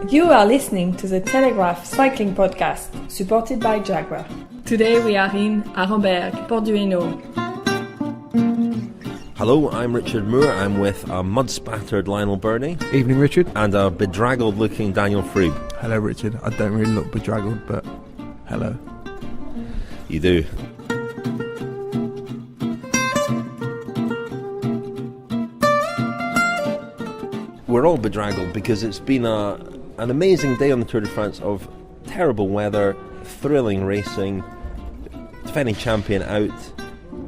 You are listening to the Telegraph Cycling Podcast, supported by Jaguar. Today we are in Arenberg, Porte du Hainaut. Hello, I'm Richard Moore. I'm with a mud-spattered Lionel Birnie. Evening, Richard. And a bedraggled-looking Daniel Friebe. Hello, Richard. I don't really look bedraggled, but hello. You do. We're all bedraggled because it's been an amazing day on the Tour de France of terrible weather, thrilling racing, defending champion out,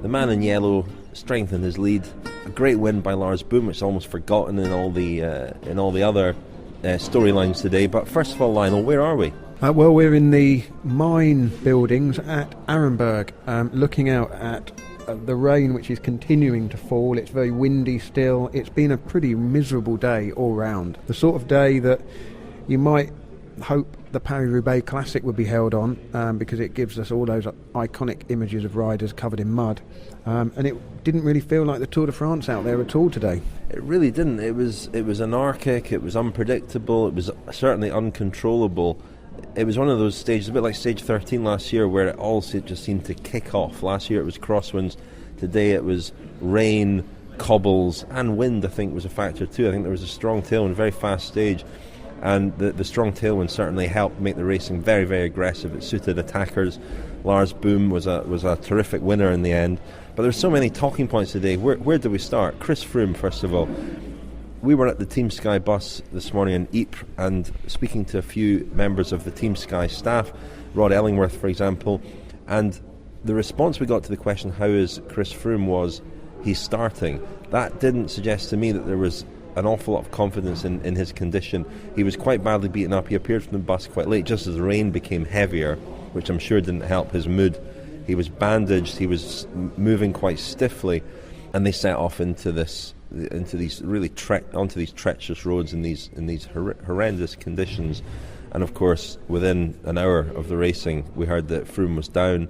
the man in yellow strengthened his lead, a great win by Lars Boom, which is almost forgotten in all the other storylines today. But first of all, Lionel, where are we? Well, we're in the mine buildings at Arenberg, looking out at the rain, which is continuing to fall. It's very windy still. It's been a pretty miserable day all round. The sort of day that you might hope the Paris-Roubaix Classic would be held on, because it gives us all those iconic images of riders covered in mud. And it didn't really feel like the Tour de France out there at all today. It really didn't. It was anarchic, it was unpredictable, it was certainly uncontrollable. It was one of those stages, a bit like stage 13 last year, where it all just seemed to kick off. Last year it was crosswinds, today it was rain, cobbles, and wind, I think, was a factor too. I think there was a strong tailwind, very fast stage, and the strong tailwind certainly helped make the racing very, very aggressive. It suited attackers. Lars Boom was a terrific winner in the end. But there's so many talking points today. Where do we start? Chris Froome, first of all. We were at the Team Sky bus this morning in Ypres and speaking to a few members of the Team Sky staff, Rod Ellingworth, for example, and the response we got to the question, how is Chris Froome, was he's starting. That didn't suggest to me that there was an awful lot of confidence in his condition. He was quite badly beaten up. He appeared from the bus quite late, just as the rain became heavier, which I'm sure didn't help his mood. He was bandaged, he was moving quite stiffly, and they set off onto these treacherous roads in these horrendous conditions. And of course, within an hour of the racing, we heard that Froome was down.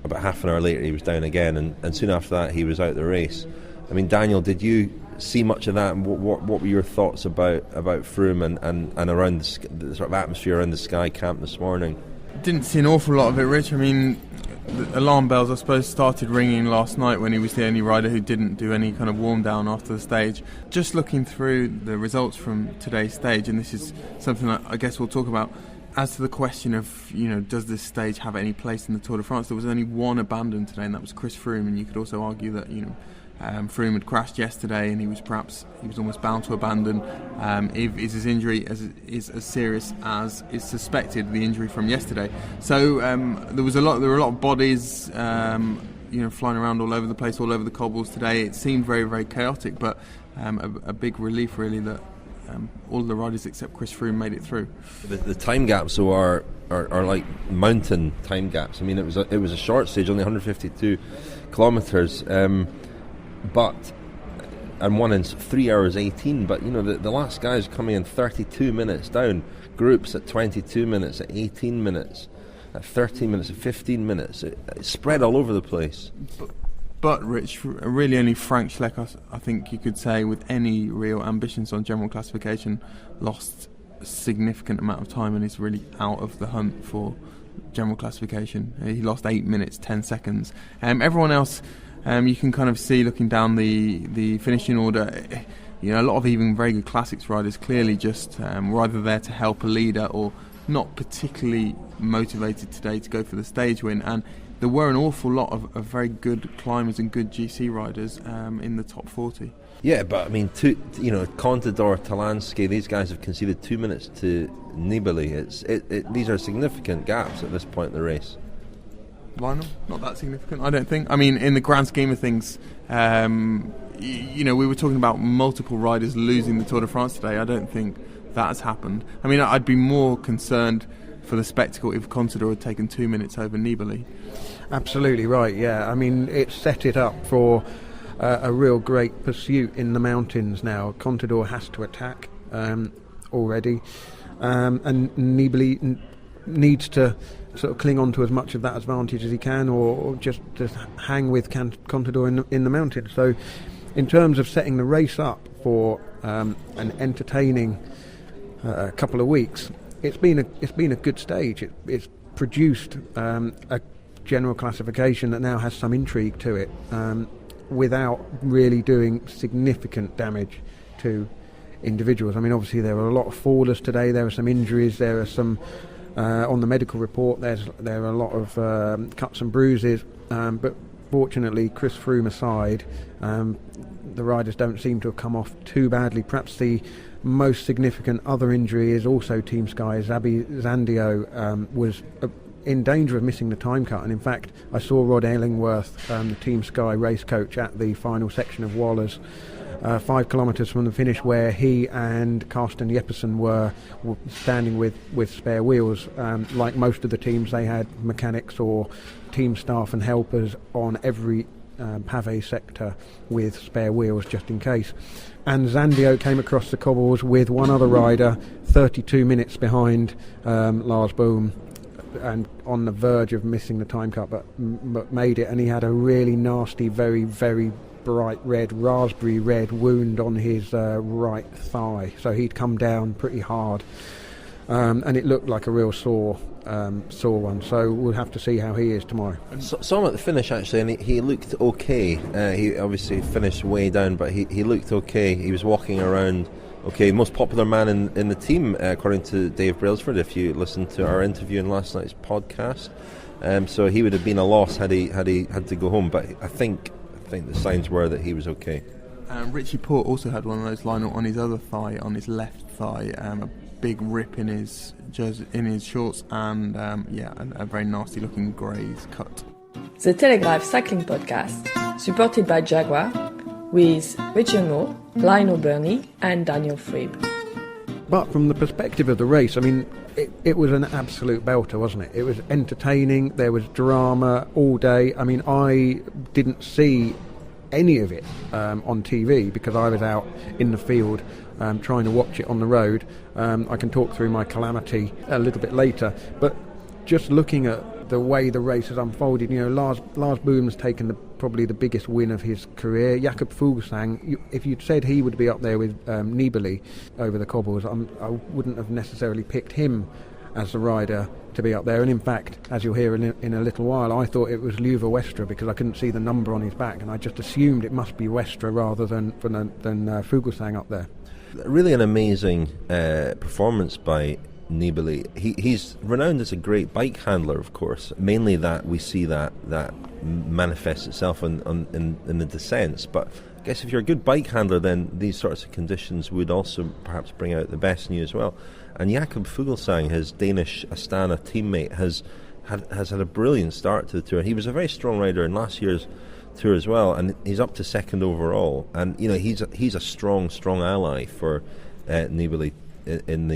About half an hour later, he was down again, and soon after that, he was out the race. I mean, Daniel, did you see much of that, and what were your thoughts about Froome and around the sort of atmosphere around the Sky camp this morning? Didn't see an awful lot of it, Rich. I mean, the alarm bells, I suppose, started ringing last night when he was the only rider who didn't do any kind of warm down after the stage. Just looking through the results from today's stage, and this is something that I guess we'll talk about, as to the question of, does this stage have any place in the Tour de France? There was only one abandoned today, and that was Chris Froome, and you could also argue that, Froome had crashed yesterday and he was almost bound to abandon. Is his injury is as serious as is suspected, the injury from yesterday. So there were a lot of bodies flying around all over the place, all over the cobbles today. It seemed very, very chaotic, but a big relief really that all the riders except Chris Froome made it through. The time gaps are like mountain time gaps. I mean, it was a short stage, only 152 kilometres. And one in 3 hours 18, but the last guys coming in 32 minutes down, groups at 22 minutes, at 18 minutes, at 13 minutes, at 15 minutes, it spread all over the place. But Rich, really only Frank Schleck, I think you could say, with any real ambitions on general classification, lost a significant amount of time and is really out of the hunt for general classification. He lost 8 minutes 10 seconds. Everyone else, you can kind of see, looking down the finishing order, a lot of even very good classics riders clearly just were either there to help a leader or not particularly motivated today to go for the stage win. And there were an awful lot of very good climbers and good GC riders in the top 40. Yeah, but I mean, Contador, Talansky, these guys have conceded 2 minutes to Nibali. These are significant gaps at this point in the race. Lionel, not that significant, I don't think. I mean, in the grand scheme of things, we were talking about multiple riders losing the Tour de France today. I don't think that has happened. I mean, I'd be more concerned for the spectacle if Contador had taken 2 minutes over Nibali. Absolutely right, yeah. I mean, it set it up for a real great pursuit in the mountains now. Contador has to attack already, and Nibali needs to sort of cling on to as much of that advantage as he can, or just hang with Contador in the mountains. So in terms of setting the race up for an entertaining a couple of weeks. It's been a good stage. It's produced a general classification that now has some intrigue to it, without really doing significant damage to individuals. I mean, obviously there are a lot of fallers today. There are some injuries. There are some on the medical report. There are a lot of cuts and bruises. But fortunately, Chris Froome aside, the riders don't seem to have come off too badly. Perhaps the most significant other injury is also Team Sky's Xabi Zandio was in danger of missing the time cut, and in fact I saw Rod Ellingworth, the Team Sky race coach, at the final section of Wallers, 5 kilometres from the finish, where he and Carsten Jeppesen were standing with spare wheels. Like most of the teams, they had mechanics or team staff and helpers on every pavé sector with spare wheels just in case. And Zandio came across the cobbles with one other rider 32 minutes behind Lars Boom, and on the verge of missing the time cut, but made it. And he had a really nasty, very, very bright red, raspberry red wound on his right thigh, so he'd come down pretty hard, and it looked like a real sore one. So we'll have to see how he is tomorrow. Saw him at the finish actually, and he looked okay. He obviously finished way down, but he looked okay. He was walking around okay. Most popular man in the team, according to Dave Brailsford, if you listened to our interview in last night's podcast. So he would have been a loss had he had to go home, but I think the signs were that he was okay. Richie Porte also had one of those, Lionel, on his other thigh, on his left thigh, a big rip in his jersey, in his shorts, and a very nasty looking graze cut. The Telegraph Cycling Podcast, supported by Jaguar, with Vincenzo, Lionel, Birnie and Daniel Friebe. But from the perspective of the race, I mean, it was an absolute belter, wasn't it? It was entertaining. There was drama all day. I mean, I didn't see any of it on TV because I was out in the field trying to watch it on the road. I can talk through my calamity a little bit later, but just looking at the way the race has unfolded, you know, Lars Boom's taken probably the biggest win of his career. Jakob Fuglsang, if you'd said he would be up there with Nibali over the cobbles, I wouldn't have necessarily picked him as the rider to be up there. And in fact, as you'll hear in a little while, I thought it was Luva Westra because I couldn't see the number on his back, and I just assumed it must be Westra rather than Fuglsang up there. Really an amazing performance by Nibali. He's renowned as a great bike handler, of course. Mainly that we see that manifests itself in the descents. But I guess if you're a good bike handler, then these sorts of conditions would also perhaps bring out the best in you as well. And Jakob Fuglsang, his Danish Astana teammate, has had a brilliant start to the tour. He was a very strong rider in last year's tour as well, and he's up to second overall. And you know, he's a strong ally for Nibali in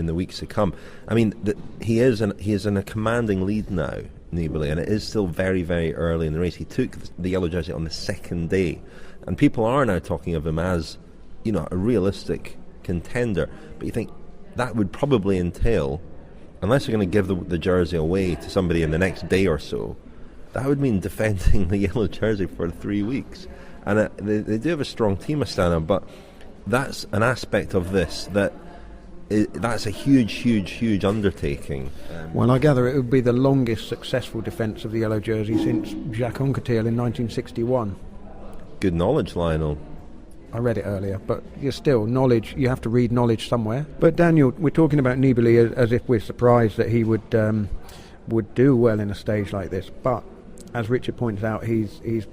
the weeks to come. I mean, he is in a commanding lead now, Nibali, and it is still very, very early in the race. He took the yellow jersey on the second day, and people are now talking of him as, you know, a realistic contender. But you think that would probably entail, unless you're going to give the jersey away to somebody in the next day or so, that would mean defending the yellow jersey for 3 weeks. And they do have a strong team, Astana, but that's an aspect of this that's a huge undertaking. Well, I gather it would be the longest successful defence of the yellow jersey since Jacques Anquetil in 1961. Good knowledge, Lionel. I read it earlier, but you're still knowledge. You have to read knowledge somewhere. But Daniel, we're talking about Nibali as if we're surprised that he would do well in a stage like this. But as Richard points out, he's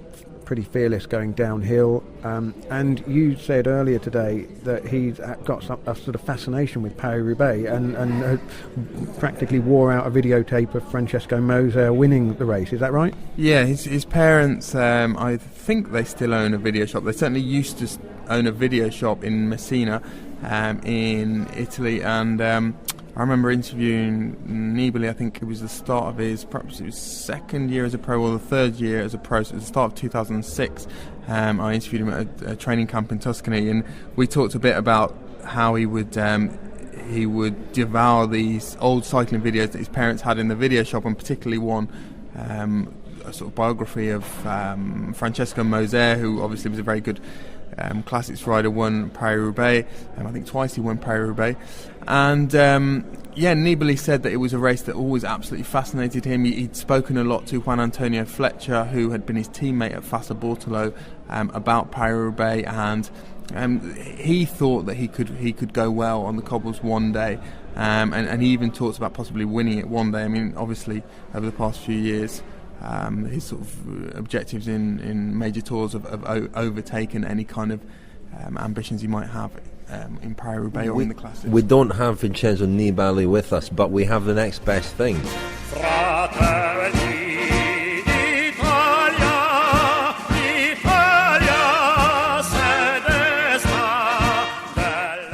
pretty fearless going downhill. And you said earlier today that he's got a sort of fascination with Paris-Roubaix and practically wore out a videotape of Francesco Moser winning the race. Is that right? Yeah, his parents, I think they still own a video shop. They certainly used to own a video shop in Messina in Italy, and I remember interviewing Nibali. I think it was the start of his second year as a pro, or the third year as a pro. So it was the start of 2006. I interviewed him at a training camp in Tuscany, and we talked a bit about how he would devour these old cycling videos that his parents had in the video shop, and particularly one, a sort of biography of Francesco Moser, who obviously was a very good Classics rider, won Paris-Roubaix, I think twice he won Paris-Roubaix. And Nibali said that it was a race that always absolutely fascinated him. He'd spoken a lot to Juan Antonio Fletcher, who had been his teammate at Fassa Bortolo, about Paris-Roubaix, and he thought that he could go well on the cobbles one day, and he even talks about possibly winning it one day. I mean, obviously over the past few years, his sort of objectives in major tours have overtaken any kind of ambitions he might have in Paris-Roubaix or in the Classics. We don't have Vincenzo Nibali with us, but we have the next best thing.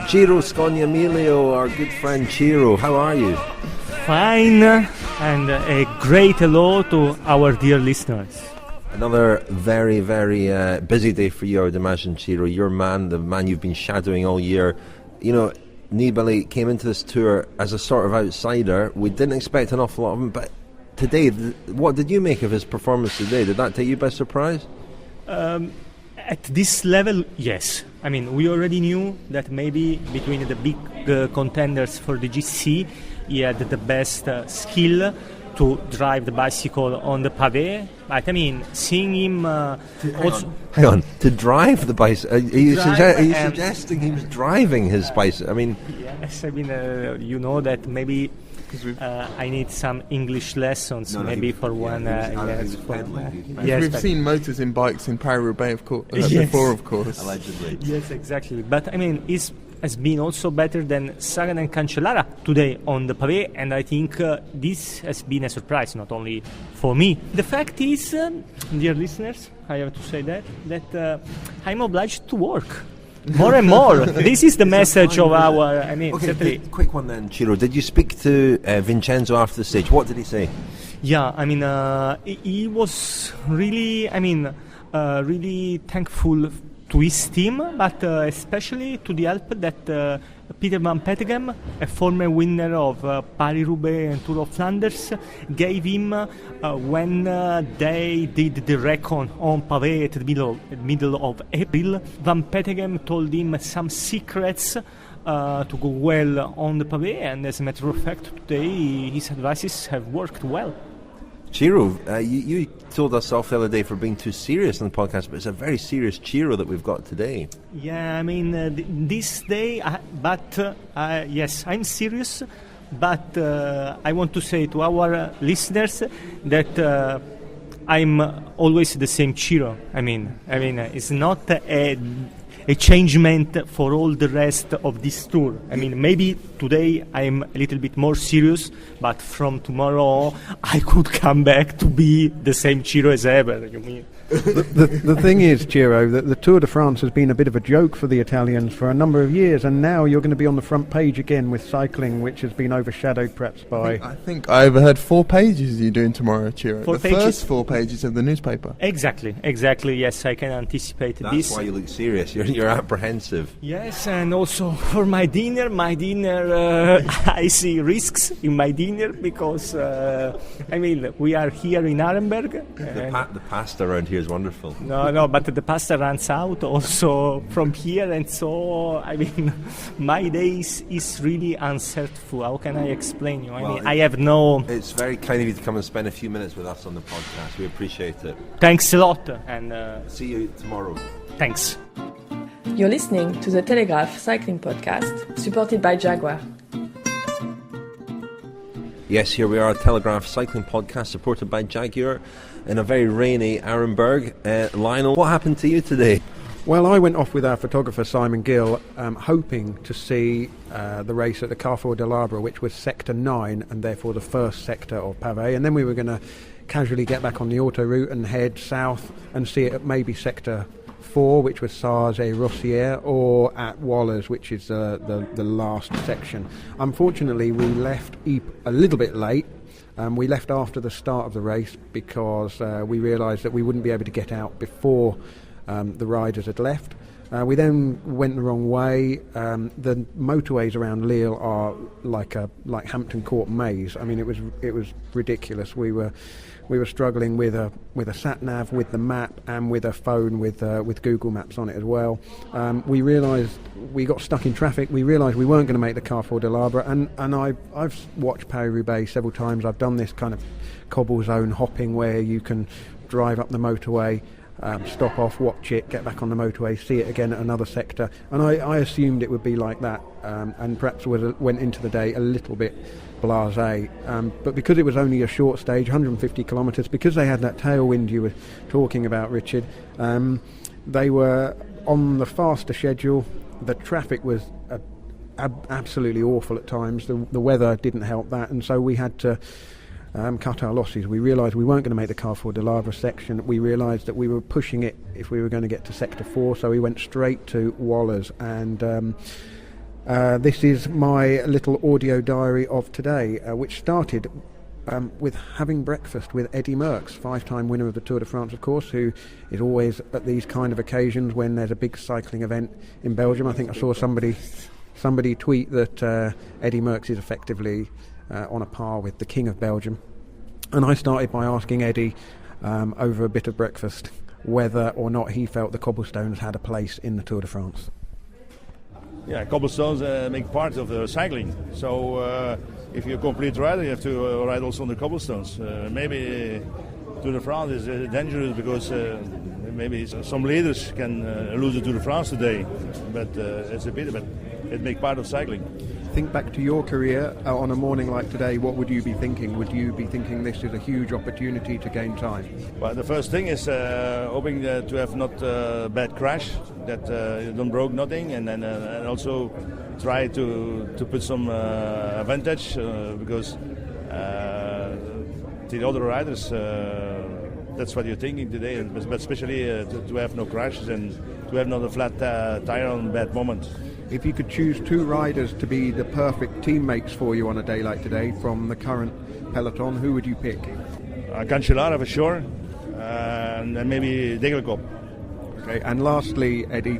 Ciro Scognamiglio, our good friend Ciro, how are you? Fine, and a great hello to our dear listeners. Another very, very busy day for you, I would imagine, Ciro. Your man, the man you've been shadowing all year. You know, Nibali came into this tour as a sort of outsider. We didn't expect an awful lot of him, but today, what did you make of his performance today? Did that take you by surprise? At this level, yes. I mean, we already knew that maybe between the big contenders for the GC, he had the best skill to drive the bicycle on the pavé. But I mean, seeing him Hang on, to drive the bicycle? Are you suggesting he was driving his bicycle? I mean... Yes, I mean, you know that maybe I need some English lessons, for one. Yes, we've seen motors in bikes in Paris-Roubaix, of course, before, of course. Allegedly. Yes, exactly. But I mean, he has been also better than Sagan and Cancellara today on the pavé, and I think this has been a surprise, not only for me. The fact is, dear listeners, I have to say that I'm obliged to work. More and more. This is the message of our... Okay, quick one then, Ciro. Did you speak to Vincenzo after the stage? What did he say? Yeah, I mean, he was really, really thankful to his team, but especially to the help that Peter Van Petegem, a former winner of Paris-Roubaix and Tour of Flanders, gave him when they did the recon on pavé at the middle of April. Van Petegem told him some secrets to go well on the pavé, and as a matter of fact, today his advices have worked well. Ciro, you told us off the other day for being too serious on the podcast, but it's a very serious Ciro that we've got today. Yeah, I mean, this day, yes, I'm serious, but I want to say to our listeners that I'm always the same Ciro. I mean, it's not a changement for all the rest of this tour. I mean, maybe today I'm a little bit more serious, but from tomorrow I could come back to be the same Ciro as ever, you mean? The thing is, Ciro, that the Tour de France has been a bit of a joke for the Italians for a number of years, and now you're going to be on the front page again with cycling, which has been overshadowed perhaps by... I think I overheard 4 pages you're doing tomorrow, Ciro. First 4 pages of the newspaper. Exactly, yes, I can anticipate this. That's why you look serious, you're apprehensive. Yes, and also for my dinner, I see risks in my dinner because, we are here in Arenberg. The pasta around here is wonderful. No, but the pasta runs out also from here, and so my days is really uncertain. How can I explain you? I have no... It's very kind of you to come and spend a few minutes with us on the podcast. We appreciate it. Thanks a lot, and see you tomorrow. Thanks. You're listening to the Telegraph Cycling Podcast, supported by Jaguar. Yes, here we are, Telegraph Cycling Podcast, supported by Jaguar, in a very rainy Arenberg. Lionel, what happened to you today? Well, I went off with our photographer Simon Gill, hoping to see the race at the Carrefour de l'Arbre, which was Sector 9, and therefore the first sector of pavé, and then we were going to casually get back on the autoroute and head south and see it at maybe Sector 4, which was Sars et Rossière, or at Wallers, which is the last section. Unfortunately, we left Ypres a little bit late. We left after the start of the race because we realised that we wouldn't be able to get out before the riders had left. We then went the wrong way. The motorways around Lille are like Hampton Court maze. I mean, it was ridiculous. We were struggling with a sat nav, with the map, and with a phone with Google Maps on it as well. We realised we got stuck in traffic. We realised we weren't going to make the Carrefour de l'Arbre, and I've watched Paris-Roubaix several times. I've done this kind of cobble zone hopping where you can drive up the motorway, stop off, watch it, get back on the motorway, see it again at another sector, and I assumed it would be like that, and perhaps went into the day a little bit blasé, but because it was only a short stage, 150 kilometres, because they had that tailwind you were talking about, Richard, they were on the faster schedule. The traffic was absolutely awful at times. The weather didn't help that, and so we had to cut our losses. We realised we weren't going to make the Carrefour de l'Arbre section. We realised that we were pushing it if we were going to get to Sector 4, so we went straight to Wallers, and this is my little audio diary of today, which started with having breakfast with Eddy Merckx, 5-time winner of the Tour de France, of course, who is always at these kind of occasions when there's a big cycling event in Belgium. I think I saw somebody tweet that Eddy Merckx is effectively on a par with the King of Belgium. And I started by asking Eddy, over a bit of breakfast, whether or not he felt the cobblestones had a place in the Tour de France. Yeah, cobblestones make part of cycling. So if you're a complete rider, you have to ride also on the cobblestones. Maybe Tour de France is dangerous because maybe some leaders can lose the Tour de France today. But it's a pity, but it makes part of cycling. Think back to your career on a morning like today, what would you be thinking? Would you be thinking this is a huge opportunity to gain time? Well, the first thing is hoping to have not a bad crash, that you don't broke nothing, and then and also try to put some advantage because the other riders, that's what you're thinking today, but especially to have no crashes and to have not a flat tire on a bad moment. If you could choose 2 riders to be the perfect teammates for you on a day like today from the current peloton, who would you pick? Cancellara for sure, and maybe Degelkop. Okay, and lastly, Eddy,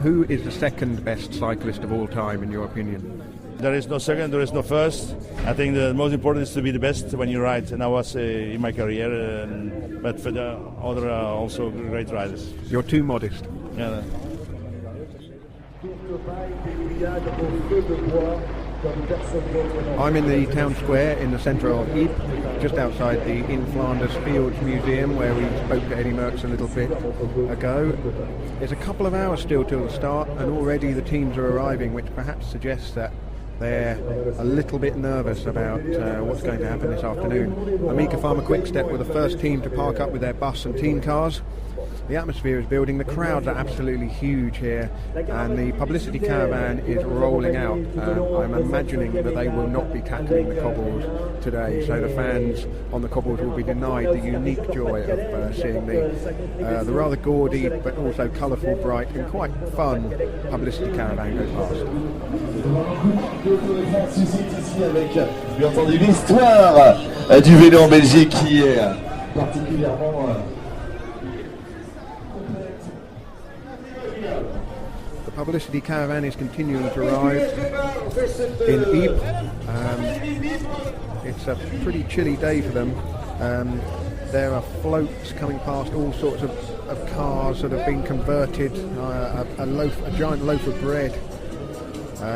who is the second best cyclist of all time in your opinion? There is no second, there is no first. I think the most important is to be the best when you ride, and I was in my career, but for the other also great riders. You're too modest. Yeah. I'm in the town square in the centre of Ypres, just outside the In Flanders Fields Museum, where we spoke to Eddy Merckx a little bit ago. There's a couple of hours still till the start, and already the teams are arriving, which perhaps suggests that they're a little bit nervous about what's going to happen this afternoon. Amica Pharma-Quick Step were the first team to park up with their bus and team cars. The atmosphere is building, the crowds are absolutely huge here, and the publicity caravan is rolling out. I'm imagining that they will not be tackling the cobbles today, so the fans on the cobbles will be denied the unique joy of seeing the rather gaudy but also colourful, bright and quite fun publicity caravan go past. Bien entendu, l'histoire du vélo en Belgique qui est particulièrement... The publicity caravan is continuing to arrive in Ypres. It's a pretty chilly day for them. There are floats coming past, all sorts of cars that have been converted. A giant loaf of bread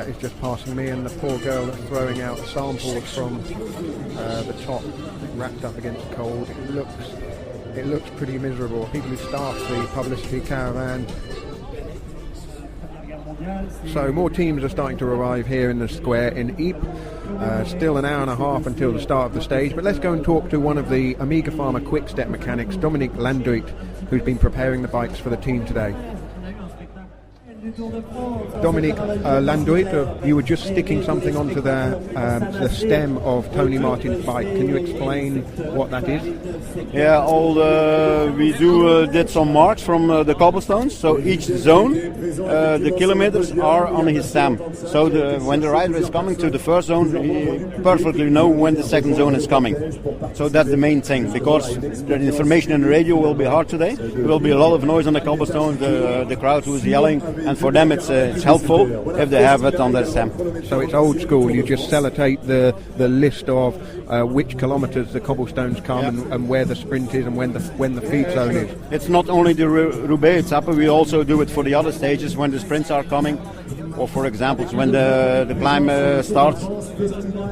is just passing me, and the poor girl that's throwing out samples from the top, wrapped up against the cold. It looks pretty miserable. People who staff the publicity caravan. So more teams are starting to arrive here in the square in Ypres. Still an hour and a half until the start of the stage, but let's go and talk to one of the Amiga Pharma Quick Step mechanics, Dominique Landuyt, who's been preparing the bikes for the team today. Dominique Landuyt, you were just sticking something onto the stem of Tony Martin's bike. Can you explain what that is? Yeah, we did some marks from the cobblestones. So each zone, the kilometers are on his stem. So when the rider is coming to the first zone, he perfectly know when the second zone is coming. So that's the main thing, because the information in the radio will be hard today. There will be a lot of noise on the cobblestones, the crowd who is yelling, and for them it's helpful if they have it on their stem. So it's old school. You just sellotape the list of which kilometres the cobblestones come and where the sprint is and when the feed zone is. It's not only the Roubaix etappe, we also do it for the other stages when the sprints are coming, or for example when the climb starts.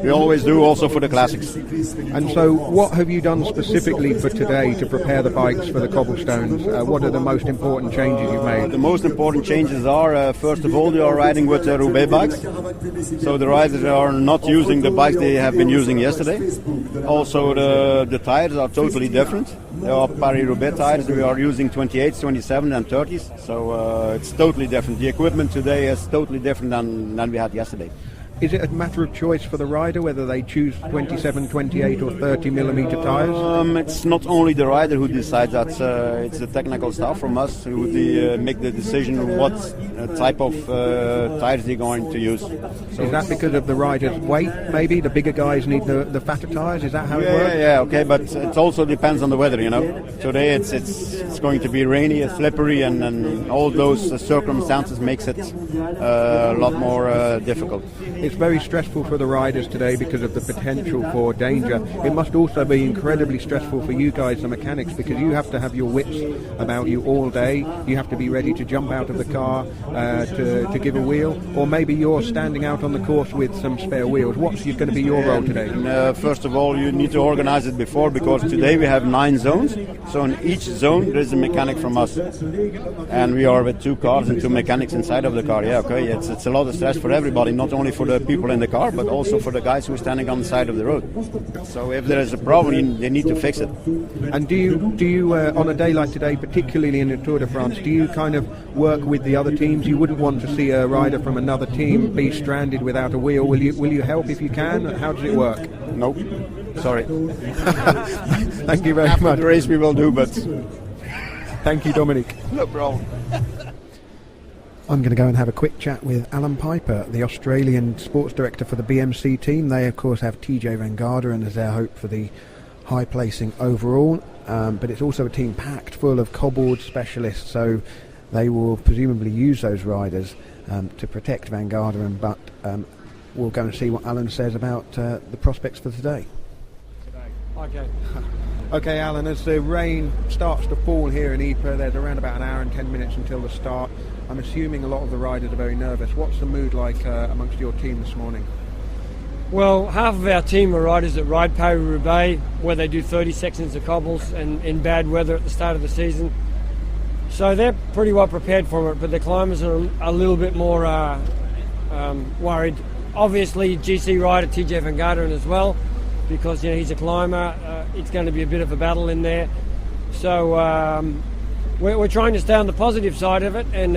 We always do also for the classics. And so what have you done specifically for today to prepare the bikes for the cobblestones? What are the most important changes you've made? The most important changes are, first of all, they are riding with Roubaix bikes. So the riders are not using the bikes they have been using yesterday. Also the tires are totally different. They are Paris-Roubaix tires. We are using 28s, 27s and 30s. So it's totally different. The equipment today is totally different than we had yesterday. Is it a matter of choice for the rider whether they choose 27, 28 or 30 millimeter tyres? It's not only the rider who decides that. It's the technical staff from us who make the decision what type of tyres they're going to use. So is that because of the rider's weight, maybe? The bigger guys need the fatter tyres? Is that how it works? Yeah, okay, but it also depends on the weather, you know. Today it's going to be rainy, slippery, and all those circumstances makes it a lot more difficult. It's very stressful for the riders today because of the potential for danger. It must also be incredibly stressful for you guys, the mechanics, because you have to have your wits about you all day. You have to be ready to jump out of the car to give a wheel, or maybe you're standing out on the course with some spare wheels. What's going to be your role today? First of all, you need to organize it before, because today we have 9 zones. So in each zone there is a mechanic from us, and we are with 2 cars and 2 mechanics inside of the car. Yeah, okay, it's a lot of stress for everybody, not only for the people in the car, but also for the guys who are standing on the side of the road. So if there is a problem, they need to fix it. And do you on a day like today, particularly in the Tour de France, do you kind of work with the other teams? You wouldn't want to see a rider from another team be stranded without a wheel. Will you help if you can? How does it work? Nope. Sorry. Thank you very much. After the race we will do, but thank you, Dominique. No problem. I'm going to go and have a quick chat with Allan Peiper, the Australian sports director for the BMC team. They, of course, have TJ Van Garderen as their hope for the high placing overall, but it's also a team packed full of cobbled specialists, so they will presumably use those riders to protect Van Garderen, but we'll go and see what Allan says about the prospects for today. Okay, Allan, as the rain starts to fall here in Ypres, there's around about an hour and 10 minutes until the start. I'm assuming a lot of the riders are very nervous. What's the mood like amongst your team this morning? Well, half of our team are riders that ride Paris-Roubaix, where they do 30 sections of cobbles and in bad weather at the start of the season. So they're pretty well prepared for it, but the climbers are a little bit more worried. Obviously, GC rider TJ Van Garderen as well, because he's a climber. It's going to be a bit of a battle in there. So we're trying to stay on the positive side of it and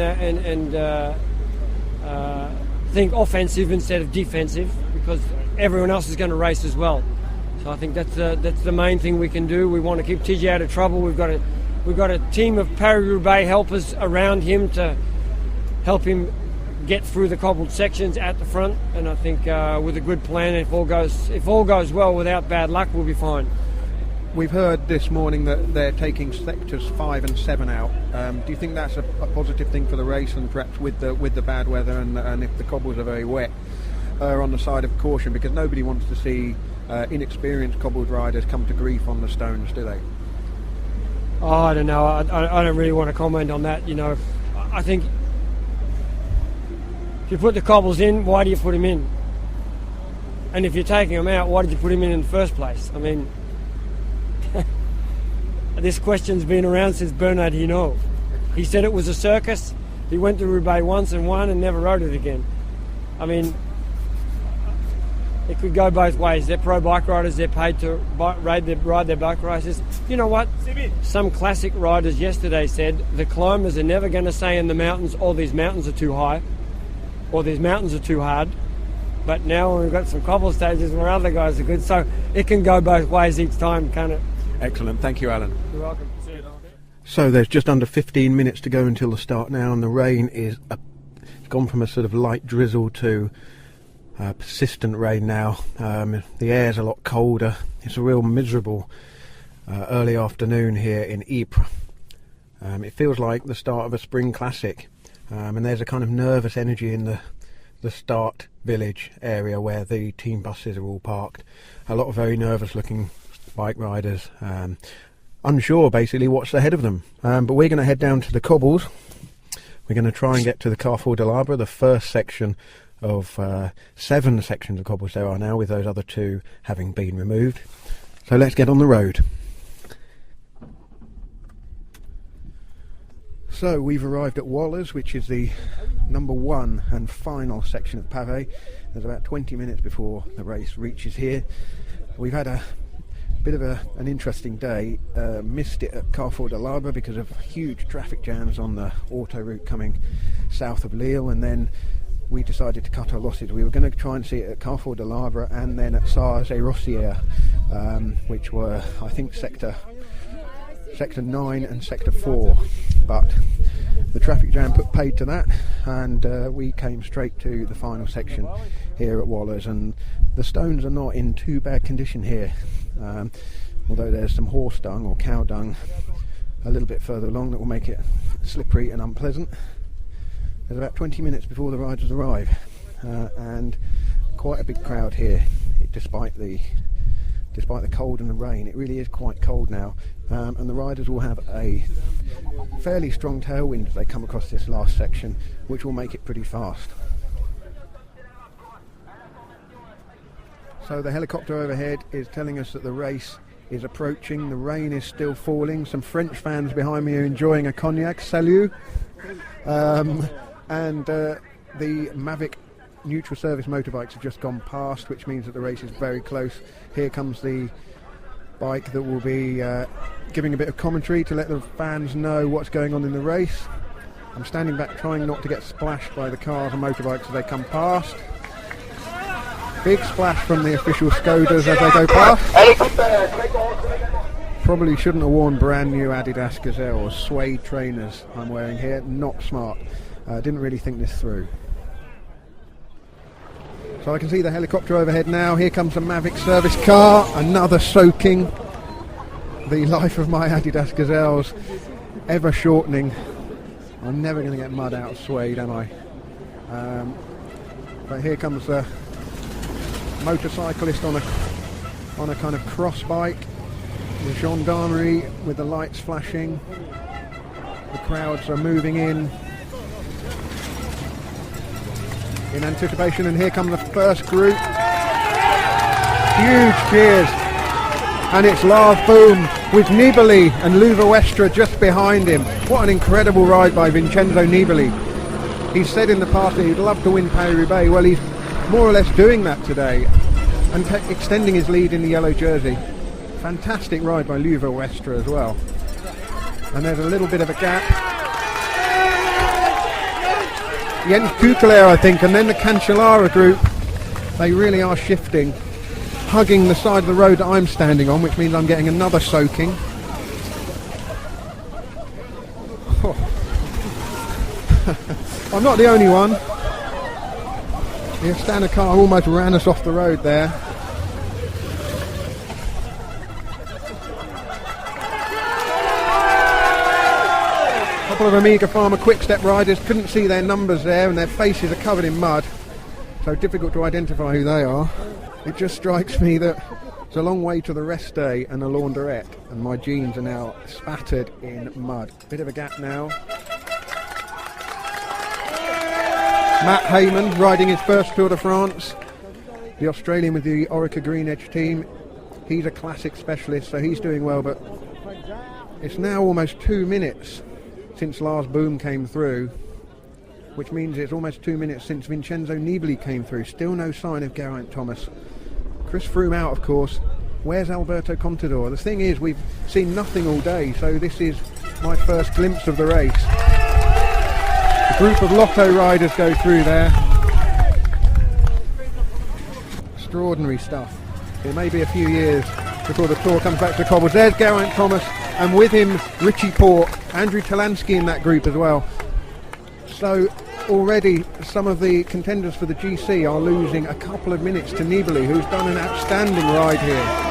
think offensive instead of defensive, because everyone else is going to race as well. So I think that's the main thing we can do. We want to keep TJ out of trouble. We've got a team of Paris-Roubaix helpers around him to help him get through the cobbled sections at the front, and I think with a good plan, if all goes well without bad luck, we'll be fine. We've heard this morning that they're taking sectors 5 and 7 out. Do you think that's a positive thing for the race, and perhaps with the bad weather and if the cobbles are very wet, on the side of caution, because nobody wants to see inexperienced cobbled riders come to grief on the stones, do they? Oh, I don't know. I don't really want to comment on that. I think if you put the cobbles in, why do you put them in? And if you're taking them out, why did you put them in the first place? I mean, this question's been around since Bernard Hainaut. He said it was a circus. He went to Roubaix once and won and never rode it again. I mean, it could go both ways. They're pro bike riders, they're paid to ride their bike races. You know what? Some classic riders yesterday said the climbers are never going to say in the mountains, oh, these mountains are too high, or these mountains are too hard. But now we've got some cobble stages where other guys are good, so it can go both ways each time, can't it? Excellent, thank you, Allan. You're welcome. So there's just under 15 minutes to go until the start now, and the rain is gone from a sort of light drizzle to persistent rain now. The air's a lot colder. It's a real miserable early afternoon here in Ypres. It feels like the start of a spring classic, and there's a kind of nervous energy in the start village area where the team buses are all parked. A lot of very nervous looking bike riders, unsure basically what's ahead of them. But we're going to head down to the cobbles. We're going to try and get to the Carrefour de l'Arbre, the first section of 7 sections of cobbles there are now, with those other 2 having been removed. So let's get on the road. So we've arrived at Wallers, which is the number 1 and final section of pavé. There's about 20 minutes before the race reaches here. We've had a bit of an interesting day. Missed it at Carrefour de l'Arbre because of huge traffic jams on the autoroute coming south of Lille, and then we decided to cut our losses. We were going to try and see it at Carrefour de l'Arbre and then at Sars-et-Rossières, which were, I think, sector 9 and sector 4, but the traffic jam put paid to that, and we came straight to the final section here at Wallers. And the stones are not in too bad condition here, although there's some horse dung or cow dung a little bit further along that will make it slippery and unpleasant. There's about 20 minutes before the riders arrive, and quite a big crowd here, despite the cold and the rain. It really is quite cold now, and the riders will have a fairly strong tailwind as they come across this last section, which will make it pretty fast. So the helicopter overhead is telling us that the race is approaching. The rain is still falling. Some French fans behind me are enjoying a cognac. Salut! And the Mavic neutral service motorbikes have just gone past, which means that the race is very close. Here comes the bike that will be giving a bit of commentary to let the fans know what's going on in the race. I'm standing back trying not to get splashed by the cars and motorbikes as they come past. Big splash from the official Skodas as they go past. Probably shouldn't have worn brand new Adidas Gazelle suede trainers I'm wearing here. Not smart. Didn't really think this through. So I can see the helicopter overhead now. Here comes the Mavic service car. Another soaking. The life of my Adidas Gazelles ever shortening. I'm never going to get mud out of suede, am I? But here comes the motorcyclist on a kind of cross bike. The gendarmerie with the lights flashing. The crowds are moving in anticipation, and here come the first group. Huge cheers, and it's Lars Boom with Nibali and Luva Westra just behind him. What an incredible ride by Vincenzo Nibali. He's said in the past that he'd love to win Paris-Roubaix. Well, he's more or less doing that today and extending his lead in the yellow jersey. Fantastic ride by Luva Westra as well. And there's a little bit of a gap. Jens Kukelaar, I think, and then the Cancellara group. They really are shifting, hugging the side of the road that I'm standing on, which means I'm getting another soaking. Oh. I'm not the only one. The Astana car almost ran us off the road there. A couple of Amiga Pharma-Quick Step riders couldn't see their numbers there, and their faces are covered in mud, so difficult to identify who they are. It just strikes me that it's a long way to the rest day and a launderette, and my jeans are now spattered in mud. Bit of a gap now. Matt Heyman riding his first Tour de France, the Australian with the Orica Green Edge team. He's a classic specialist, so he's doing well, but it's now almost 2 minutes since Lars Boom came through, which means it's almost 2 minutes since Vincenzo Nibali came through. Still no sign of Geraint Thomas. Chris Froome out, of course. Where's Alberto Contador? The thing is, we've seen nothing all day, so this is my first glimpse of the race. A group of Lotto riders go through there. Extraordinary stuff. It may be a few years before the Tour comes back to cobbles. There's Geraint Thomas, and with him Richie Porte, Andrew Talansky in that group as well. So already some of the contenders for the GC are losing a couple of minutes to Nibali, who's done an outstanding ride here.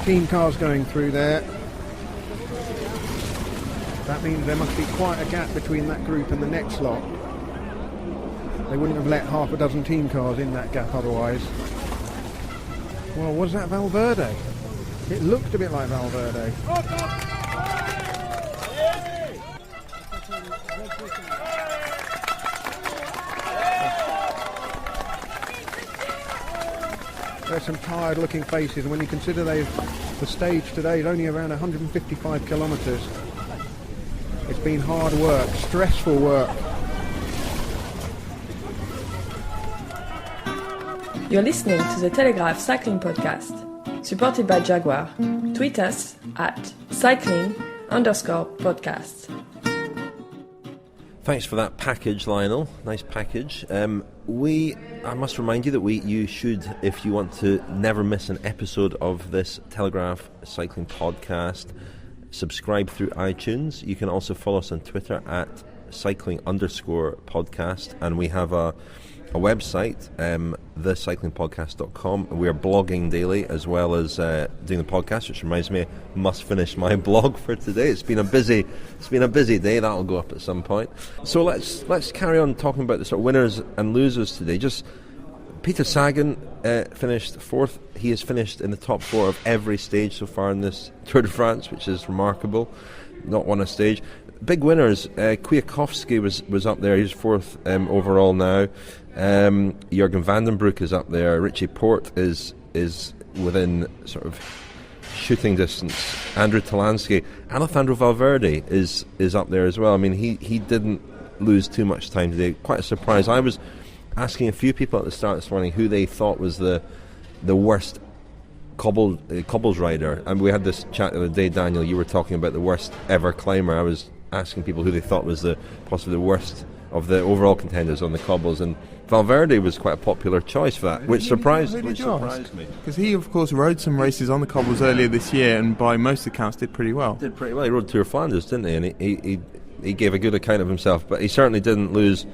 Team cars going through there. That means there must be quite a gap between that group and the next lot. They wouldn't have let half a dozen team cars in that gap otherwise. Well, was that Valverde? It looked a bit like Valverde. There's some tired looking faces, and when you consider the stage today is only around 155 kilometres, it's been hard work, stressful work. You're listening to the Telegraph Cycling Podcast, supported by Jaguar. Tweet us at cycling_podcast. Thanks for that package, Lionel. Nice package. I must remind you that you should, if you want to never miss an episode of this Telegraph Cycling Podcast, subscribe through iTunes. You can also follow us on Twitter at cycling_podcast, and we have a website, thecyclingpodcast.com. We are blogging daily as well as doing the podcast, which reminds me, I must finish my blog for today. It's been a busy day. That'll go up at some point. So let's carry on talking about the sort of winners and losers today. Just Peter Sagan finished fourth. He has finished in the top four of every stage so far in this Tour de France, which is remarkable. Not won a stage. Big winners. Kwiatkowski was up there. He's fourth overall now. Jürgen van den Broek is up there. Richie Porte is within sort of shooting distance. Andrew Talansky. Alejandro Valverde is up there as well. I mean, he didn't lose too much time today. Quite a surprise. I was asking a few people at the start this morning who they thought was the worst cobbles rider, and we had this chat the other day. Daniel, you were talking about the worst ever climber. I was asking people who they thought was possibly the worst of the overall contenders on the cobbles, and Valverde was quite a popular choice for that, which surprised me. Because he, of course, rode some races on the cobbles earlier this year, and by most accounts did pretty well. He rode Tour of Flanders, didn't he? And he gave a good account of himself, but he certainly didn't lose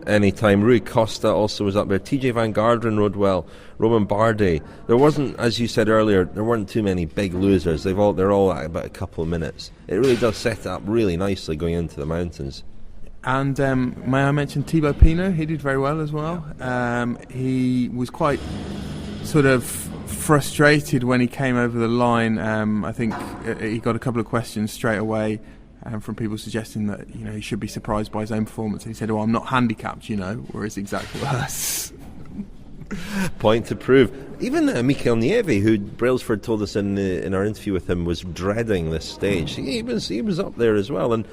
any time. Rui Costa also was up there. TJ Van Garderen rode well. Romain Bardet. There wasn't, as you said earlier, there weren't too many big losers. They're all at about a couple of minutes. It really does set it up really nicely going into the mountains. And may I mention Thibaut Pinot? He did very well as well. He was quite sort of frustrated when he came over the line. I think he got a couple of questions straight away from people suggesting that he should be surprised by his own performance. And he said, "Oh, I'm not handicapped, whereas exactly worse." Point to prove. Even Mikel Nieve, who Brailsford told us in our interview with him, was dreading this stage. He was up there as well. And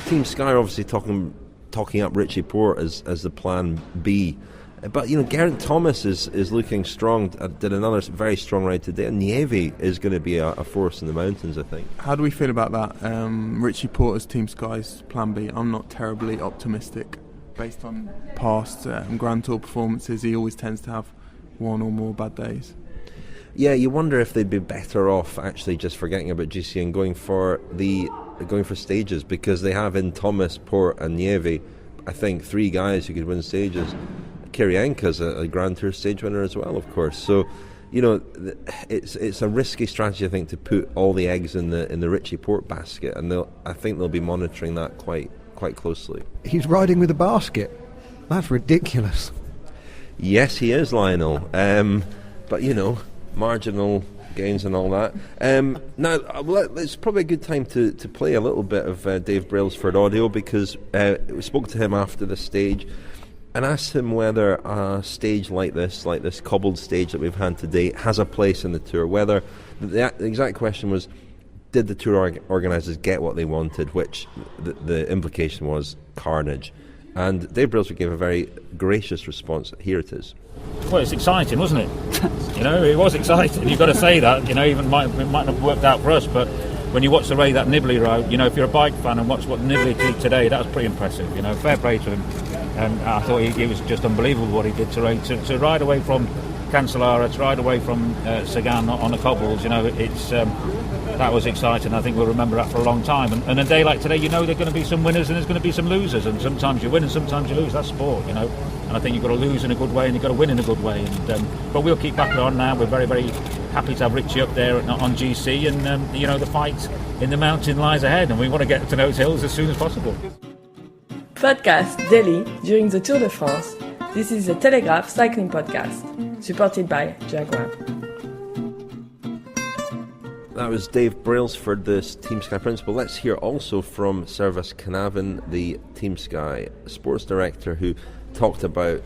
Team Sky are obviously talking up Richie Porte as the plan B. But Geraint Thomas is looking strong. Did another very strong ride today. And Nieve is going to be a force in the mountains, I think. How do we feel about that? Richie Porte as Team Sky's plan B. I'm not terribly optimistic. Based on past Grand Tour performances, he always tends to have one or more bad days. Yeah, you wonder if they'd be better off actually just forgetting about GC and going for stages, because they have in Thomas, Porte and Nieve, I think, three guys who could win stages. Kirienka's a Grand Tour stage winner as well, of course. So, it's a risky strategy, I think, to put all the eggs in the Richie Porte basket, and I think they'll be monitoring that quite closely. He's riding with a basket. That's ridiculous. Yes, he is, Lionel. But marginal gains and all that. Now, it's probably a good time to play a little bit of Dave Brailsford audio, because we spoke to him after the stage and asked him whether a stage like this cobbled stage that we've had today, has a place in the Tour. Whether the exact question was, did the Tour organisers get what they wanted, which the implication was carnage. And Dave Brailsford gave a very gracious response. Here it is. Well, it's exciting, wasn't it? It was exciting. You've got to say that. Even it might not have worked out for us, but when you watch the way that Nibali rode, if you're a bike fan and watch what Nibali did today, that was pretty impressive. Fair play to him. And I thought he was just unbelievable what he did to ride away from Cancellara, to ride away from Sagan on the cobbles. That was exciting. I think we'll remember that for a long time. And a day like today, there are going to be some winners and there's going to be some losers. And sometimes you win and sometimes you lose. That's sport, And I think you've got to lose in a good way and you've got to win in a good way. But we'll keep back on now. We're very, very happy to have Richie up there on GC. And, the fight in the mountain lies ahead. And we want to get to those hills as soon as possible. Podcast daily during the Tour de France. This is the Telegraph Cycling Podcast, supported by Jaguar. That was Dave Brailsford, the Team Sky principal. Let's hear also from Servus Knaven, the Team Sky sports director, who talked about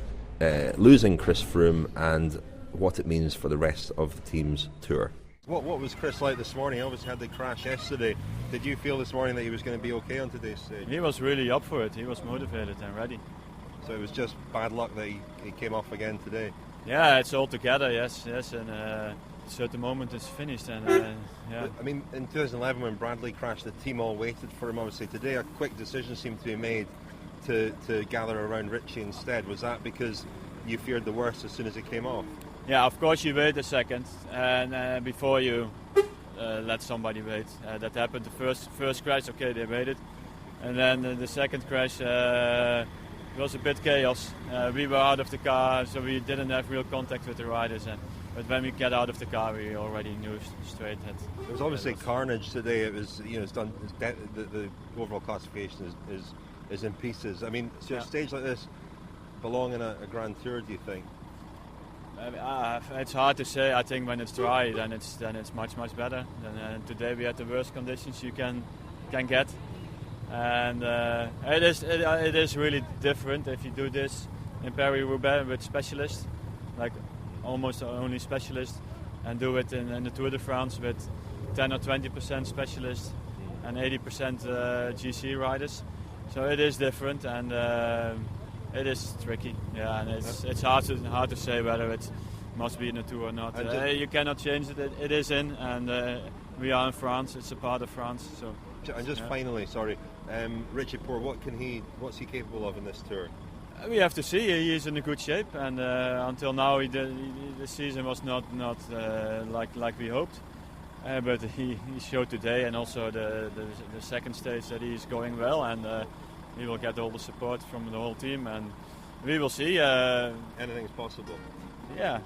losing Chris Froome and what it means for the rest of the team's tour. What was Chris like this morning? He obviously had the crash yesterday. Did you feel this morning that he was going to be okay on today's stage? He was really up for it. He was motivated and ready. So it was just bad luck that he came off again today? Yeah, it's all together, yes. And so at the moment it's finished. And yeah. I mean, in 2011 when Bradley crashed, the team all waited for him. Obviously today a quick decision seemed to be made to gather around Richie instead. Was that because you feared the worst as soon as it came off? Yeah, of course you wait a second and before you let somebody wait. That happened the first crash. Okay, they waited, and then the second crash it was a bit chaos. We were out of the car, so we didn't have real contact with the riders. But when we get out of the car, we already knew straight that there was obviously carnage today. It was it's done. The overall classification is in pieces. I mean, so a stage like this belong in a Grand Tour? Do you think? It's hard to say. I think when it's dry, then it's much better. And today we had the worst conditions you can get, and it is really different if you do this in Paris-Roubaix with specialists, like almost only specialists, and do it in the Tour de France with 10 or 20% specialists and 80% GC riders. So it is different and. It is tricky, yeah, and it's hard to say whether it must be in a Tour or not. You cannot change it. It is in, and we are in France. It's a part of France. So. And just finally, sorry, Richie Porte, what's he capable of in this Tour? We have to see. He is in a good shape, and until now, the season was not like we hoped. But he showed today, and also the second stage, that he is going well, and. He will get all the support from the whole team, and we will see. Anything's possible. Yeah.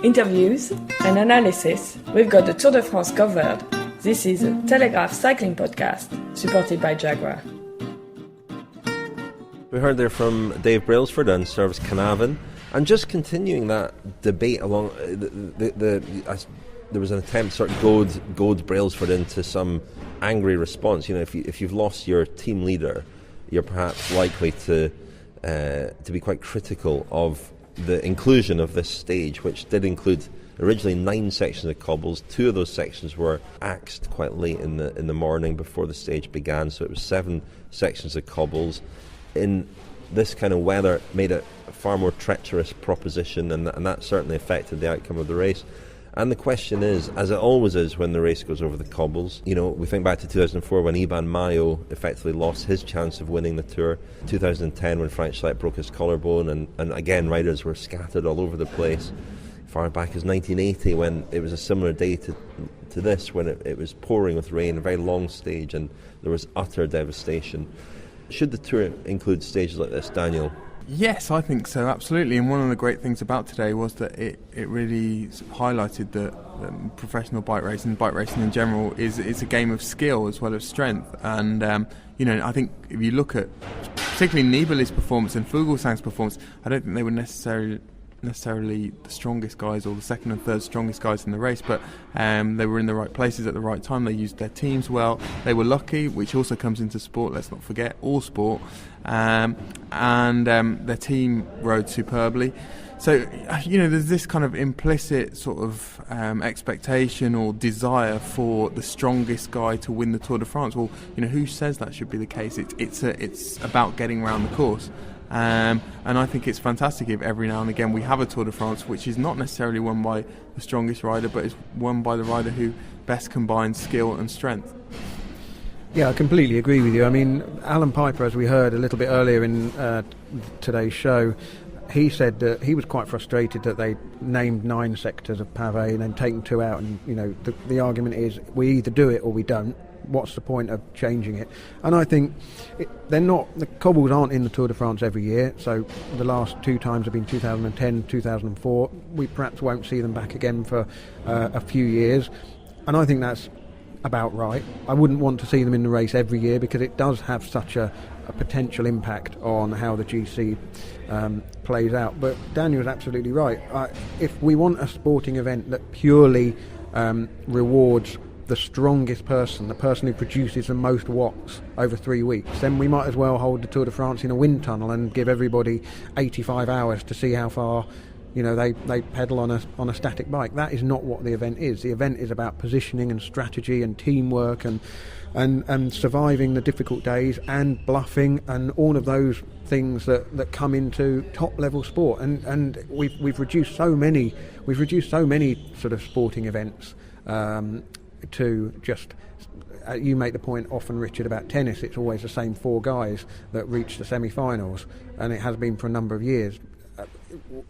Interviews and analysis. We've got the Tour de France covered. This is a Telegraph Cycling Podcast, supported by Jaguar. We heard there from Dave Brailsford and Servus Knaven, and just continuing that debate along there was an attempt to sort of goad Brailsford into some angry response. If you've lost your team leader, you're perhaps likely to be quite critical of the inclusion of this stage, which did include originally 9 sections of cobbles. 2 of those sections were axed quite late in the morning before the stage began, so it was 7 sections of cobbles. In this kind of weather, made it a far more treacherous proposition, and that certainly affected the outcome of the race. And the question is, as it always is when the race goes over the cobbles, we think back to 2004 when Iban Mayo effectively lost his chance of winning the Tour, 2010 when Frank Schleck broke his collarbone, and again riders were scattered all over the place, far back as 1980 when it was a similar day to this, when it was pouring with rain, a very long stage, and there was utter devastation. Should the Tour include stages like this, Daniel? Yes, I think so, absolutely. And one of the great things about today was that it really highlighted that professional bike racing in general is a game of skill as well as strength. And I think if you look at particularly Nibali's performance and Fuglsang's performance, I don't think they were necessarily necessarily the strongest guys or the second and third strongest guys in the race, but they were in the right places at the right time. They used their teams well. They were lucky, which also comes into sport, let's not forget, all sport. And their team rode superbly. So, there's this kind of implicit sort of expectation or desire for the strongest guy to win the Tour de France. Well, who says that should be the case? It's about getting around the course. And I think it's fantastic if every now and again we have a Tour de France which is not necessarily won by the strongest rider, but is won by the rider who best combines skill and strength. Yeah, I completely agree with you. I mean, Allan Peiper, as we heard a little bit earlier in today's show, he said that he was quite frustrated that they named 9 sectors of pavé and then taken 2 out, and the argument is we either do it or we don't. What's the point of changing it? And I think the cobbles aren't in the Tour de France every year, so the last 2 times have been 2010, 2004. We perhaps won't see them back again for a few years, and I think that's about right. I wouldn't want to see them in the race every year because it does have such a potential impact on how the GC plays out. But Daniel's absolutely right. If we want a sporting event that purely rewards the strongest person, the person who produces the most watts over 3 weeks, then we might as well hold the Tour de France in a wind tunnel and give everybody 85 hours to see how far they pedal on a static bike. That is not what the event is. The event is about positioning and strategy and teamwork and surviving the difficult days and bluffing and all of those things that come into top level sport. And we've reduced so many sort of sporting events to just. You make the point often, Richard, about tennis. It's always the same 4 guys that reach the semi-finals, and it has been for a number of years.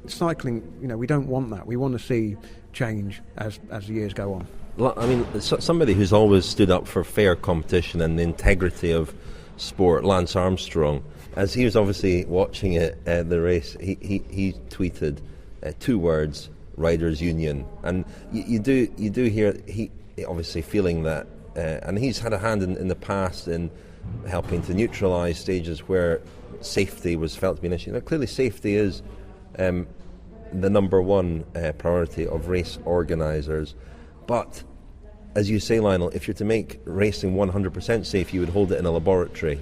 Cycling, we don't want that. We want to see change as the years go on. Well, I mean, somebody who's always stood up for fair competition and the integrity of sport, Lance Armstrong, as he was obviously watching it, the race, he tweeted 2 words: Riders Union. And you do hear he obviously feeling that, and he's had a hand in the past in helping to neutralise stages where safety was felt to be an issue. Now, clearly safety is the number one priority of race organisers, but as you say, Lionel, if you're to make racing 100% safe, you would hold it in a laboratory.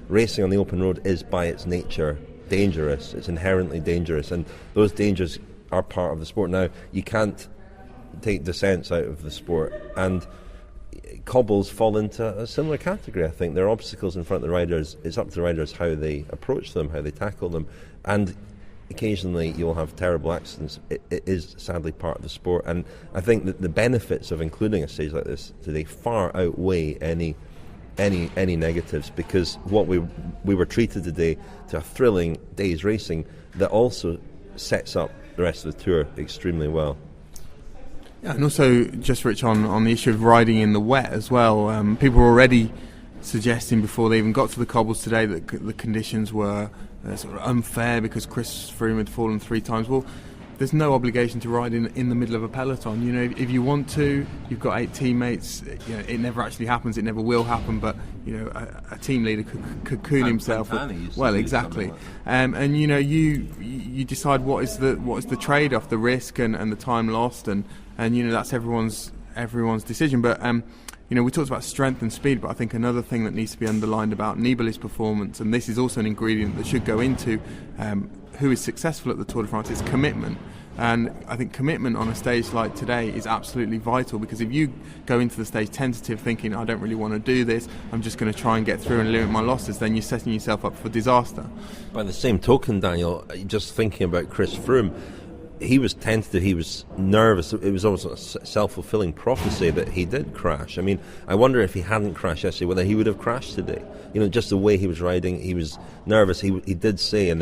Racing on the open road is by its nature dangerous. It's inherently dangerous, and those dangers are part of the sport. Now, you can't take descents out of the sport, and cobbles fall into a similar category. I think there are obstacles in front of the riders. It's up to the riders how they approach them, how they tackle them, and occasionally you'll have terrible accidents. It is sadly part of the sport, and I think that the benefits of including a stage like this today far outweigh any negatives, because what we were treated today to a thrilling day's racing that also sets up the rest of the tour extremely well. Yeah, and also, just Rich, on the issue of riding in the wet as well, people were already suggesting before they even got to the cobbles today that the conditions were sort of unfair because Chris Froome had fallen 3 times. Well, there's no obligation to ride in the middle of a peloton. If you want to, you've got 8 teammates. It never actually happens. It never will happen. But a team leader could cocoon himself. Well, exactly. And you decide what is the trade-off, the risk and the time lost, and that's everyone's decision. But we talked about strength and speed, but I think another thing that needs to be underlined about Nibali's performance, and this is also an ingredient that should go into who is successful at the Tour de France, is commitment. And I think commitment on a stage like today is absolutely vital, because if you go into the stage tentative thinking, I don't really want to do this, I'm just going to try and get through and limit my losses, then you're setting yourself up for disaster. By the same token, Daniel, just thinking about Chris Froome, he was tentative, he was nervous. It was almost a self-fulfilling prophecy that he did crash. I mean, I wonder if he hadn't crashed yesterday, whether he would have crashed today. Just the way he was riding, he was nervous. He did say in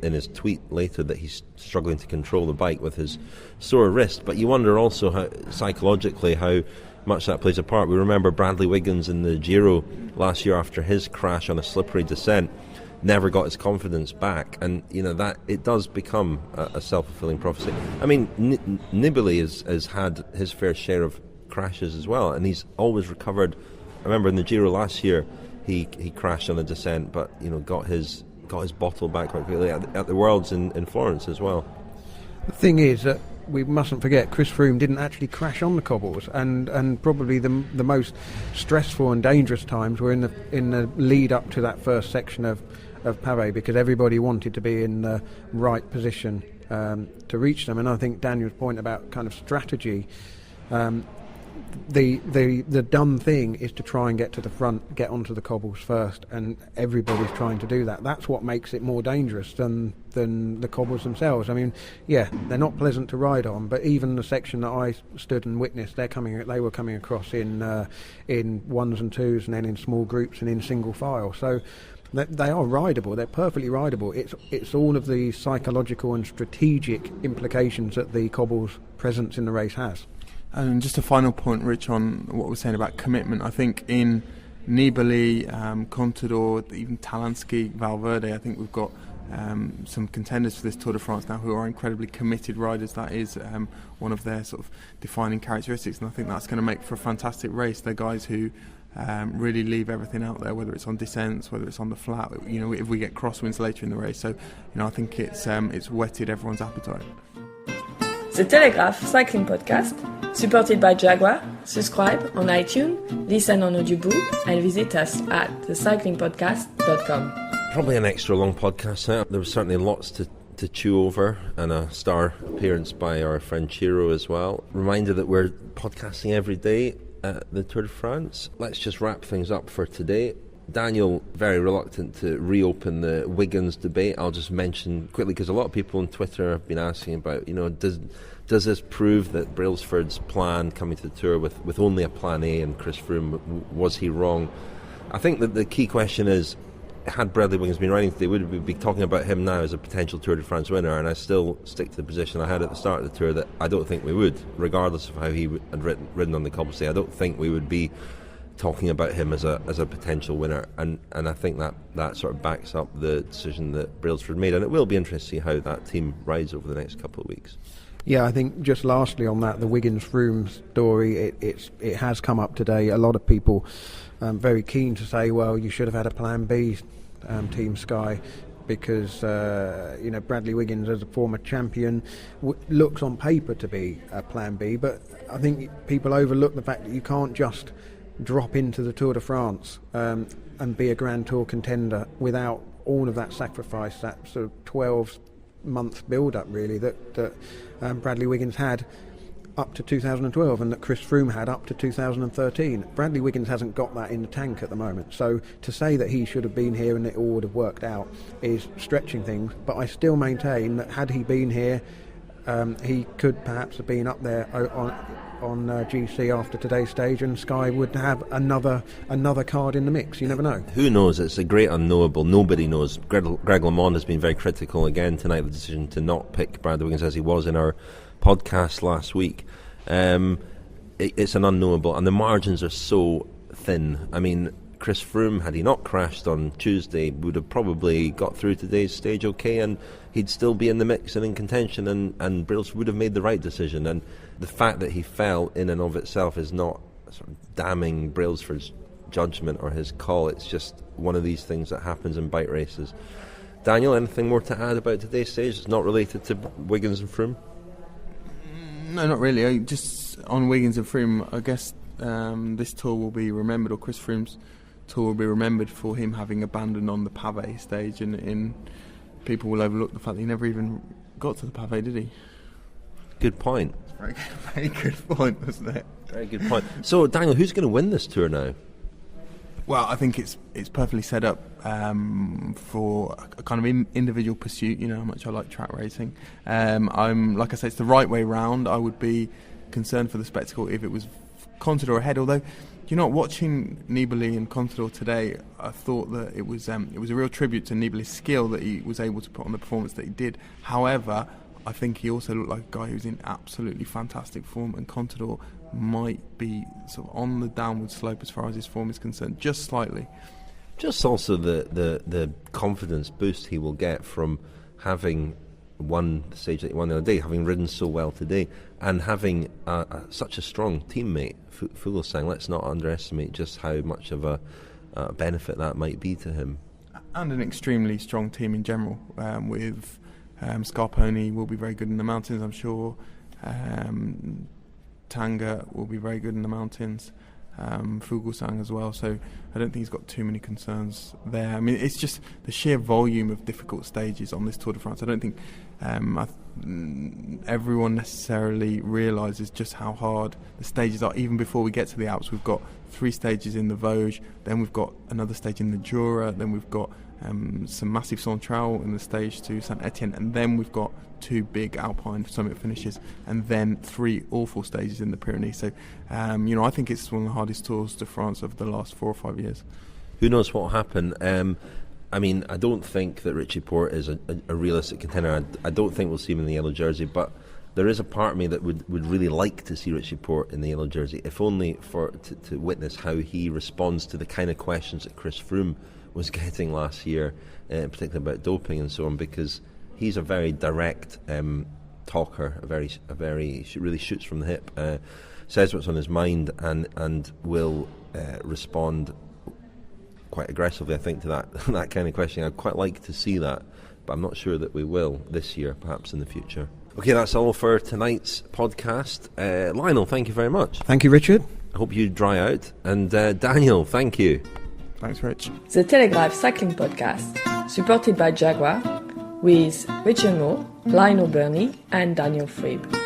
his tweet later that he's struggling to control the bike with his sore wrist. But you wonder also how psychologically how much that plays a part. We remember Bradley Wiggins in the Giro last year after his crash on a slippery descent. Never got his confidence back, and that it does become a self-fulfilling prophecy. I mean, Nibali has had his fair share of crashes as well, and he's always recovered. I remember in the Giro last year, he crashed on a descent, but got his bottle back quite quickly at the Worlds in Florence as well. The thing is that we mustn't forget Chris Froome didn't actually crash on the cobbles, and probably the most stressful and dangerous times were in the lead up to that first section of pavé, because everybody wanted to be in the right position to reach them. And I think Daniel's point about kind of strategy, the done thing is to try and get to the front, get onto the cobbles first, and everybody's trying to do that. That's what makes it more dangerous than the cobbles themselves. I mean, yeah, they're not pleasant to ride on, but even the section that I stood and witnessed, they were coming across in ones and twos, and then in small groups and in single file. So they are rideable. They're perfectly rideable. It's all of the psychological and strategic implications that the cobbles' presence in the race has. And just a final point, Rich, on what we're saying about commitment. I think in Nibali, Contador, even Talansky, Valverde, I think we've got some contenders for this Tour de France now who are incredibly committed riders. That is one of their sort of defining characteristics, and I think that's going to make for a fantastic race. They're guys who really leave everything out there, whether it's on descents, whether it's on the flat. You know, if we get crosswinds later in the race, so you know, I think it's whetted everyone's appetite. The Telegraph Cycling Podcast, supported by Jaguar. Subscribe on iTunes, listen on Audiobook, and visit us at thecyclingpodcast.com. Probably an extra long podcast now. There was certainly lots to chew over, and a star appearance by our friend Chiro as well. Reminder that we're podcasting every day at the Tour de France. Let's just wrap things up for today. Daniel, very reluctant to reopen the Wiggins debate. I'll just mention quickly, because a lot of people on Twitter have been asking about, you know, does this prove that Brailsford's plan coming to the Tour with only a plan A and Chris Froome, was he wrong? I think that the key question is, had Bradley Wiggins been riding today, would we be talking about him now as a potential Tour de France winner? And I still stick to the position I had at the start of the Tour, that I don't think we would, regardless of how he had ridden on the cobbles today. I don't think we would be talking about him as a potential winner, and I think that sort of backs up the decision that Brailsford made, and it will be interesting to see how that team rides over the next couple of weeks. Yeah, I think just lastly on that, the Wiggins-Froome story, it has come up today. A lot of people very keen to say, well, you should have had a plan B, Team Sky, because you know, Bradley Wiggins as a former champion looks on paper to be a plan B, but I think people overlook the fact that you can't just drop into the Tour de France and be a Grand Tour contender without all of that sacrifice, that sort of 12-month build-up really that Bradley Wiggins had up to 2012 and that Chris Froome had up to 2013. Bradley Wiggins hasn't got that in the tank at the moment, so to say that he should have been here and it all would have worked out is stretching things, but I still maintain that had he been here, he could perhaps have been up there on GC after today's stage, and Sky would have another card in the mix. You never know. Who knows? It's a great unknowable. Nobody knows. Greg LeMond has been very critical again tonight of the decision to not pick Bradley Wiggins, as he was in our podcast last week. It's an unknowable, and the margins are so thin. I mean, Chris Froome, had he not crashed on Tuesday, would have probably got through today's stage okay, and he'd still be in the mix and in contention, and Brailsford would have made the right decision. And the fact that he fell in and of itself is not sort of damning Brailsford's judgment or his call. It's just one of these things that happens in bike races. Daniel, anything more to add about today's stage that's not related to Wiggins and Froome? No, not really. Just on Wiggins and Froome, I guess this tour will be remembered, or Chris Froome's tour will be remembered for him having abandoned on the pavé stage, and people will overlook the fact that he never even got to the pavé, did he? Good point. Very good point, wasn't it? Very good point. So, Daniel, who's going to win this tour now? Well, I think it's perfectly set up for a kind of individual pursuit. You know how much I like track racing. I'm, like I say, it's the right way round. I would be concerned for the spectacle if it was Contador ahead. Although, you know, watching Nibali and Contador today, I thought that it was a real tribute to Nibali's skill that he was able to put on the performance that he did. However, I think he also looked like a guy who's in absolutely fantastic form, and Contador might be sort of on the downward slope as far as his form is concerned, just slightly. Just also the confidence boost he will get from having won the stage that he won the other day, having ridden so well today, and having such a strong teammate, Fuglsang. Let's not underestimate just how much of a benefit that might be to him. And an extremely strong team in general, with Scarponi will be very good in the mountains, I'm sure. Tanga will be very good in the mountains. Fuglsang as well, so I don't think he's got too many concerns there. I mean, it's just the sheer volume of difficult stages on this Tour de France. I don't think everyone necessarily realises just how hard the stages are. Even before we get to the Alps, we've got 3 stages in the Vosges, then we've got another stage in the Jura, then we've got some massive Centrale in the stage to Saint Etienne, and then we've got 2 big Alpine summit finishes, and then 3 awful stages in the Pyrenees. So, I think it's one of the hardest Tours de France of the last 4 or 5 years. Who knows what will happen? I mean, I don't think that Richie Porte is a realistic contender. I don't think we'll see him in the yellow jersey, but there is a part of me that would really like to see Richie Porte in the yellow jersey, if only to witness how he responds to the kind of questions that Chris Froome was getting last year, particularly about doping and so on, because he's a very direct talker, really shoots from the hip, says what's on his mind, and will respond quite aggressively, I think, to that kind of question. I'd quite like to see that, but I'm not sure that we will this year, perhaps in the future. Okay, that's all for tonight's podcast. Lionel, thank you very much. Thank you, Richard. I hope you dry out. And Daniel, thank you. Thanks, Rich. The Telegraph Cycling Podcast, supported by Jaguar, with Richard Moore, Lionel Birnie and Daniel Friebe.